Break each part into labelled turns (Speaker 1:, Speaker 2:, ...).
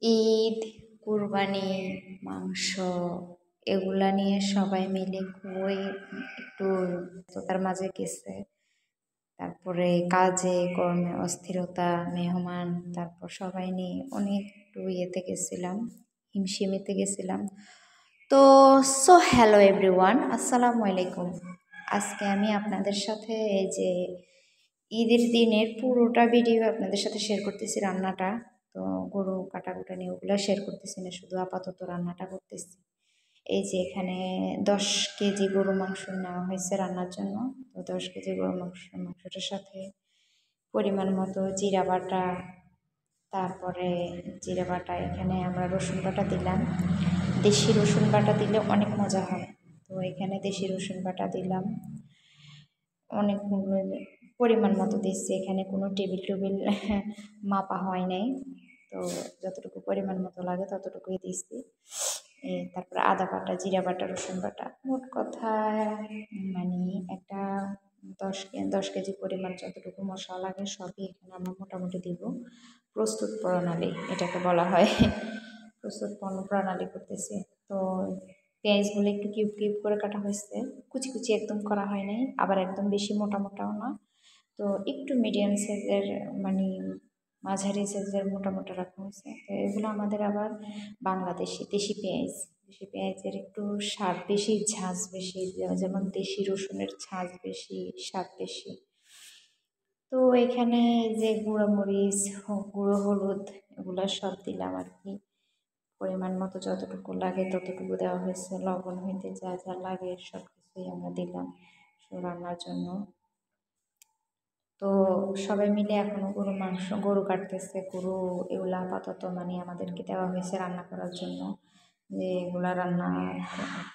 Speaker 1: ঈদ, কুরবানি, মাংস এগুলা নিয়ে সবাই মিলে খুবই একটু ব্যস্ততার মাঝে গেছে। তারপরে কাজে কর্মে অস্থিরতা, মেহমান, তারপর সবাই নিয়ে অনেক একটু ইয়েতে গেছিলাম, হিমশিমেতে গেছিলাম। তো হ্যালো এভরিওয়ান, আসসালামু আলাইকুম। আজকে আমি আপনাদের সাথে এই যে ঈদের দিনের পুরোটা ভিডিও আপনাদের সাথে শেয়ার করতেছি। রান্নাটা তো গরু কাটাকুটা নিয়ে ওগুলো শেয়ার করতেছি না, শুধু আপাতত রান্নাটা করতেছি। এই যে এখানে 10 কেজি গরু মাংস নেওয়া হয়েছে রান্নার জন্য। তো 10 কেজি গরু মাংসটার সাথে পরিমাণ মতো জিরা বাটা, তারপরে জিরা বাটা, এখানে আমরা রসুন বাটা দিলাম। দেশি রসুন বাটা দিলে অনেক মজা হয়, তো এখানে দেশি রসুন বাটা দিলাম। অনেক পরিমাণ মতো দিচ্ছি, এখানে কোনো টেবিল মাপা হয় নাই, তো যতটুকু পরিমাণ মতো লাগে ততটুকুই দিচ্ছি। তারপরে আদা বাটা, জিরা বাটা, রসুন বাটা, মোট কথা মানে একটা 10 কেজি পরিমাণ যতটুকু মশলা লাগে সবই এখানে আমরা মোটামুটি দিব। প্রস্তুত প্রণালী এটাকে বলা হয়, প্রস্তুত প্রণালী করতেছি। তো পেঁয়াজগুলো একটু কিউব কিউব করে কাটা হয়েছে, কুচি কুচি একদম করা হয় নাই, আবার একদম বেশি মোটা মোটাও না, তো একটু মিডিয়াম সাইজের মানে মাঝারি সাইজের মোটা মোটা রাখা হয়েছে। তো এগুলো আমাদের আবার বাংলাদেশি দেশি পেঁয়াজের একটু স্বাদ বেশি, ঝাঁজ বেশি, যেমন দেশি রসুনের ঝাঁজ বেশি, স্বাদ বেশি। তো এখানে যে গুঁড়ো মরিচ, গুঁড়ো হলুদ এগুলো সব দিলাম আর কি, পরিমাণ মতো যতটুকু লাগে ততটুকু দেওয়া হয়েছে। লবণ হইতে যা যা লাগে সব কিছুই আমরা দিলাম রান্নার জন্য। তো সবাই মিলে এখনও গরু কাটতেছে, গরু এগুলো আপাতত মানে আমাদেরকে দেওয়া হয়েছে রান্না করার জন্য, যে এগুলা রান্না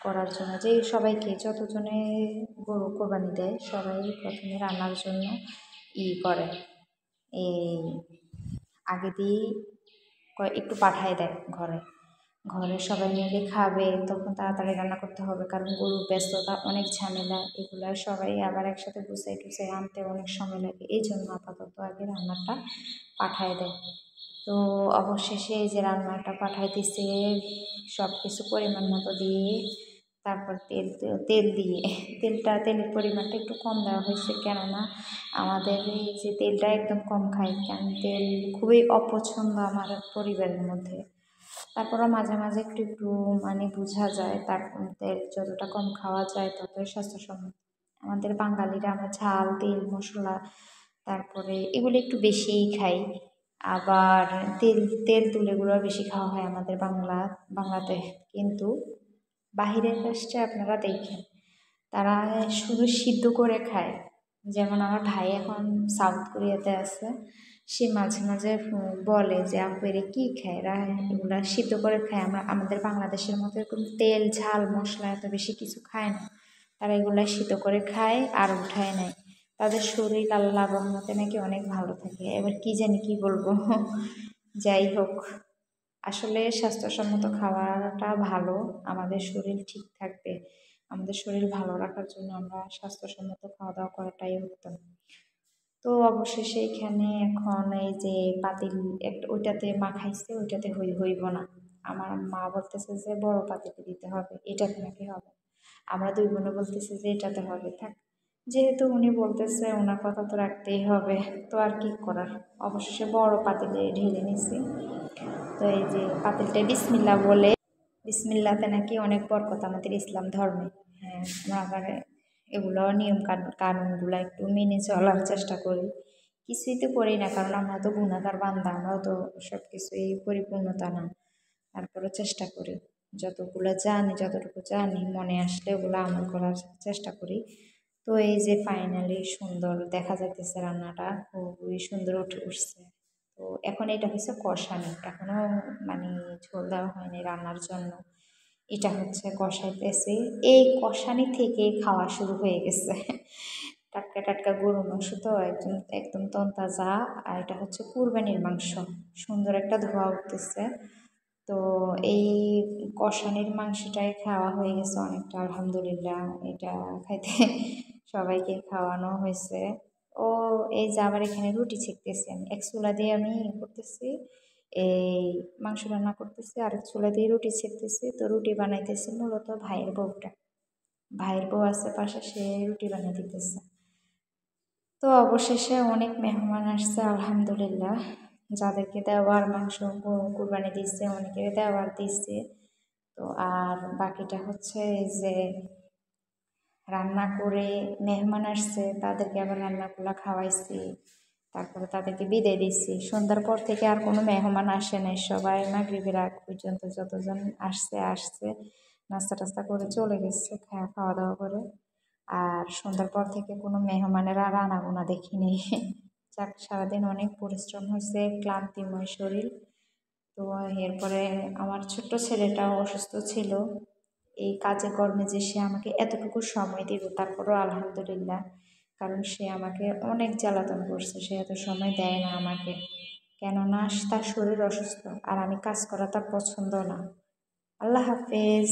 Speaker 1: করার জন্য যে সবাইকে যতজনে গরু কোরবানি দেয় সবাই প্রথমে রান্নার জন্য করে, এই আগে দিয়ে একটু পাঠায় দেয় ঘরে সবাই মিলে খাবে, তখন তাড়াতাড়ি রান্না করতে হবে, কারণ গরুর ব্যস্ততা, অনেক ঝামেলা, এগুলা সবাই আবার একসাথে গুছাই টুছাই আনতে অনেক সময় লাগে, এই জন্য আপাতত আগে রান্নাটা পাঠায় দেয়। তো অবশেষে এই যে রান্নাটা পাঠাই দিছে, সব কিছু পরিমাণ মতো দিয়ে, তারপর তেল দিয়ে, তেলের পরিমাণটা একটু কম দেওয়া হয়েছে, কেননা আমাদের এই যে তেলটা একদম কম খাই, কারণ তেল খুবই অপছন্দ আমার পরিবারের মধ্যে। তারপরও মাঝে মাঝে একটু একটু মানে বোঝা যায়, তার তেল যতটা কম খাওয়া যায় ততই স্বাস্থ্যসম্মত। আমাদের বাঙালিরা আমরা ঝাল, তেল, মশলা, তারপরে এগুলো একটু বেশিই খাই। আবার তেল তুল এগুলো বেশি খাওয়া হয় আমাদের বাংলাতে, কিন্তু বাহিরের রাষ্ট্রে আপনারা দেখেন তারা শুধু সিদ্ধ করে খায়। যেমন আমার ভাই এখন সাউথ কোরিয়াতে আছে, সে মাঝে মাঝে বলে যে আপু এরা কী খায়, এরা এগুলা সিদ্ধ করে খায়, আমাদের বাংলাদেশের মতো এরকম তেল ঝাল মশলা এত বেশি কিছু খায় না, তারা এগুলা সিদ্ধ করে খায় আর উঠায় নেয়, তাদের শরীর আল্লাহ রহমতে নাকি অনেক ভালো থাকে। এবার কি জানি কি বলবো যাই হোক, আসলে স্বাস্থ্যসম্মত খাওয়াটা ভালো, আমাদের শরীর ঠিক থাকবে, আমাদের শরীর ভালো রাখার জন্য আমরা স্বাস্থ্যসম্মত খাওয়া দাওয়া করাটাই উত্তম। তো অবশেষে এখানে এখন এই যে পাতিল একটা ওইটাতে মাখাইছে, ওইটাতে হইব না, আমার মা বলতেছে যে বড় পাতিলে দিতে হবে, এটাতে নাকি হবে, আমরা দুই বোনে বলতেছে যে এটাতে হবে। থাক, যেহেতু উনি বলতেছে ওনার কথা তো রাখতেই হবে, তো আর কি করার, অবশেষে বড় পাতিলে ঢেলে নিছি। তো এই যে পাতিলটা বিসমিল্লা বলে, বিসমিল্লাতে নাকি অনেক বরকত আমাদের ইসলাম ধর্মে। হ্যাঁ, আমরা আবার এগুলো নিয়ম কানুনগুলো একটু মেনে চলার চেষ্টা করি, কিছুই তো করি না, কারণ আমরা তো গুণাগার বান্দা, আমরাও তো সব কিছুই পরিপূর্ণতা না, তারপরে চেষ্টা করি যতটুকু জানি মনে আসলে ওগুলো আমল করার চেষ্টা করি। তো এই যে ফাইনালি সুন্দর দেখা যাইতেছে রান্নাটা, খুবই সুন্দর উঠছে। তো এখন এটা হচ্ছে কষানি, এখনও মানে ঝোল দেওয়া হয়নি রান্নার জন্য, এটা হচ্ছে কষাইতেছি, এই কষানি থেকে খাওয়া শুরু হয়ে গেছে। টাটকা টাটকা গরুর মাংস তো একদম একদম তরতাজা, আর এটা হচ্ছে কুরবানির মাংস, সুন্দর একটা ধোয়া উঠতেছে। তো এই কষানির মাংসটাই খাওয়া হয়ে গেছে অনেকটা, আলহামদুলিল্লাহ, এটা খাইতে সবাইকে খাওয়ানো হয়েছে। ও এই যে আবার এখানে রুটি ছেঁকতেছি, আমি এক চুলা দিয়ে আমি করতেছি, এই মাংস রান্না করতেছি, আরেক চুলা দিয়ে রুটি ছেঁকতেছি। তো রুটি বানাইতেছি মূলত ভাইয়ের বউটা, ভাইয়ের বউ আছে পাশে, সে রুটি বানিয়ে দিতেছে। তো অবশেষে অনেক মেহমান আসছে আলহামদুলিল্লাহ, যাদেরকে দেওয়ার মাংস কুরবানি দিচ্ছে, অনেকে দেওয়ার দিচ্ছে। তো আর বাকিটা হচ্ছে এই যে রান্না করে মেহমান আসছে তাদেরকে আবার রান্নাগুলো খাওয়াইছি, তারপরে তাদেরকে বিদায় দিচ্ছি। সন্ধ্যার পর থেকে আর কোনো মেহমান আসে নাই, সবাই মাগরিবের আগ পর্যন্ত যতজন আসছে নাস্তা টাস্তা করে চলে গেছে, খাওয়া দাওয়া করে। আর সন্ধ্যার পর থেকে কোনো মেহমানের আর আনাগোনা দেখিনি। যাক, সারাদিন অনেক পরিশ্রম হয়েছে, ক্লান্তিময় শরীর। তো এরপরে আমার ছোট্ট ছেলেটাও অসুস্থ ছিল, এই কাজে কর্মে যে সে আমাকে এতটুকু সময় দিবে, তারপরেও আলহামদুলিল্লাহ, কারণ সে আমাকে অনেক জ্বালাতন করছে, সে এত সময় দেয় না আমাকে, কেননা তার শরীর অসুস্থ আর আমি কাজ করা তার পছন্দ না। আল্লাহ হাফেজ।